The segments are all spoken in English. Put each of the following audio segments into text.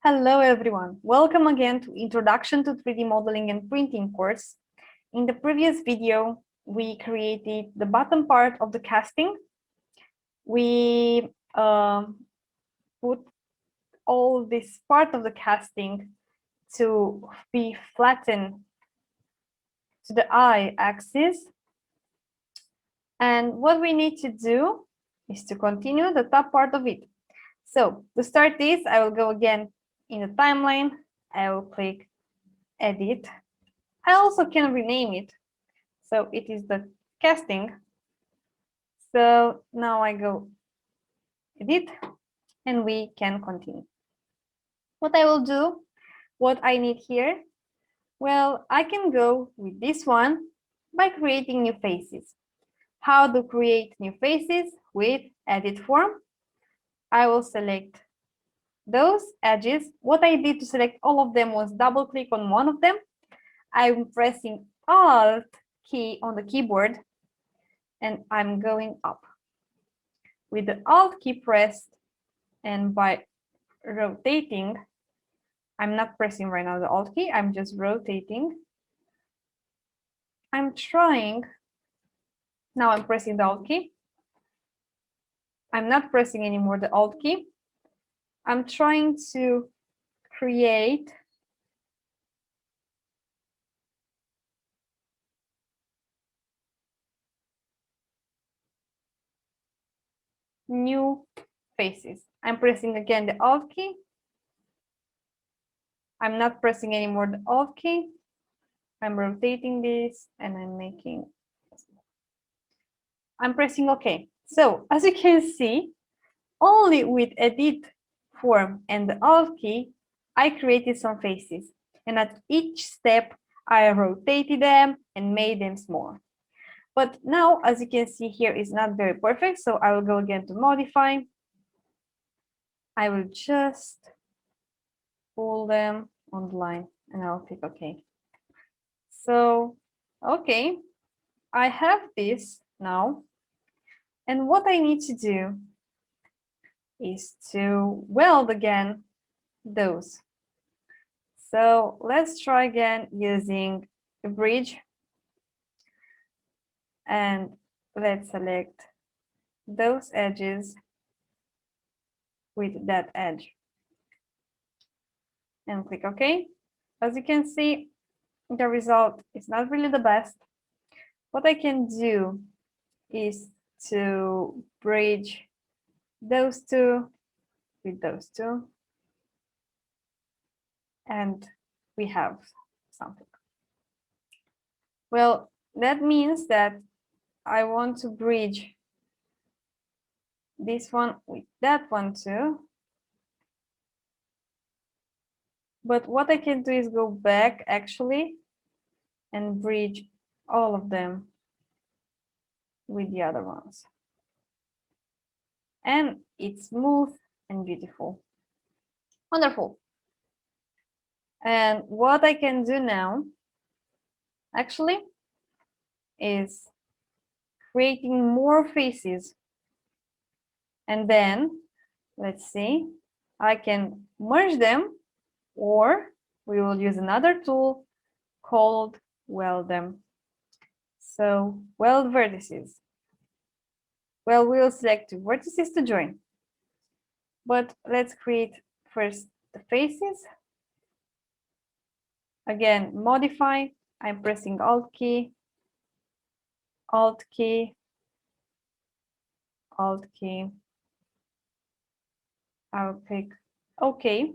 Hello everyone, welcome again to Introduction to 3D Modeling and Printing course. In the previous video, we created the bottom part of the casting. We put all this part of the casting to be flattened to the y-axis. And what we need to do is to continue the top part of it. So to start this, I will go again in the timeline. I will click Edit. I also can rename it. So it is the casting. So now I go Edit and we can continue. What I will do, what I need here, well, I can go with this one by creating new faces. How to create new faces with Edit Form? I will select those edges. What I did to select all of them was double click on one of them. I'm pressing Alt key on the keyboard and I'm going up. With the Alt key pressed and by rotating, I'm not pressing right now the Alt key, I'm just rotating. I'm trying, now I'm pressing the Alt key. I'm not pressing anymore the Alt key. I'm trying to create new faces. I'm pressing again the Alt key. I'm not pressing anymore the Alt key. I'm rotating this and I'm pressing OK. So as you can see, only with Edit Form and the Alt key, I created some faces. And at each step, I rotated them and made them smaller. But now, as you can see here, is not very perfect. So I will go again to modify. I will just pull them on the line and I'll click OK. So, okay, I have this now. And what I need to do is to weld again those. So let's try again using a bridge. And let's select those edges with that edge. And click OK. As you can see, the result is not really the best. What I can do is to bridge those two with those two. And we have something. Well, that means that I want to bridge this one with that one too. But what I can do is go back actually and bridge all of them with the other ones. And it's smooth and beautiful. Wonderful. And what I can do now actually is creating more faces. And then let's see, I can merge them, or we will use another tool called weld them. So weld vertices. Well, we will select two vertices to join. But let's create first the faces. Again, modify. I'm pressing Alt key, Alt key, Alt key. I'll click OK.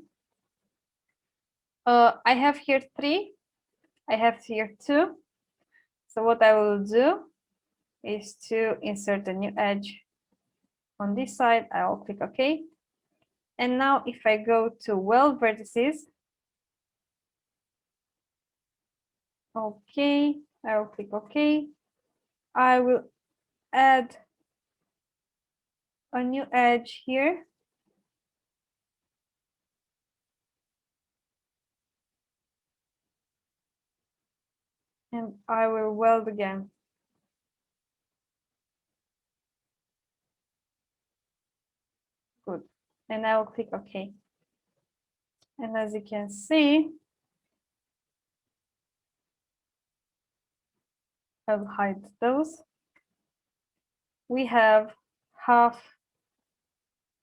I have here 3. I have here 2. So what I will do is to insert a new edge on this side. I'll click OK. And now if I go to weld vertices, OK, I will click OK. I will add a new edge here. And I will weld again. Good. And I will click OK. And as you can see, I'll hide those. We have half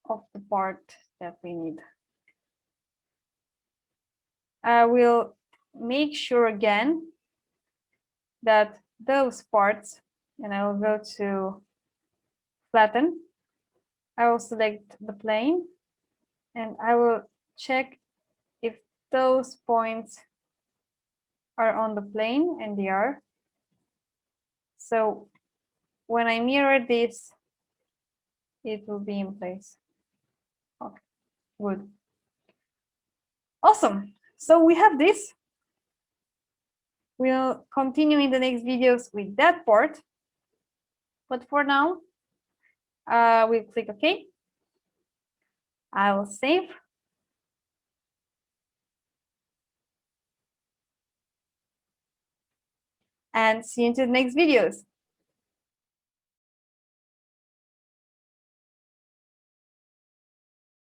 of the part that we need. I will make sure again that those parts, and I will go to flatten. I will select the plane and I will check if those points are on the plane, and they are. So when I mirror this, it will be in place. Okay, good. Awesome. So we have this. We'll continue in the next videos with that part. But for now, we'll click OK. I will save. And see you into the next videos.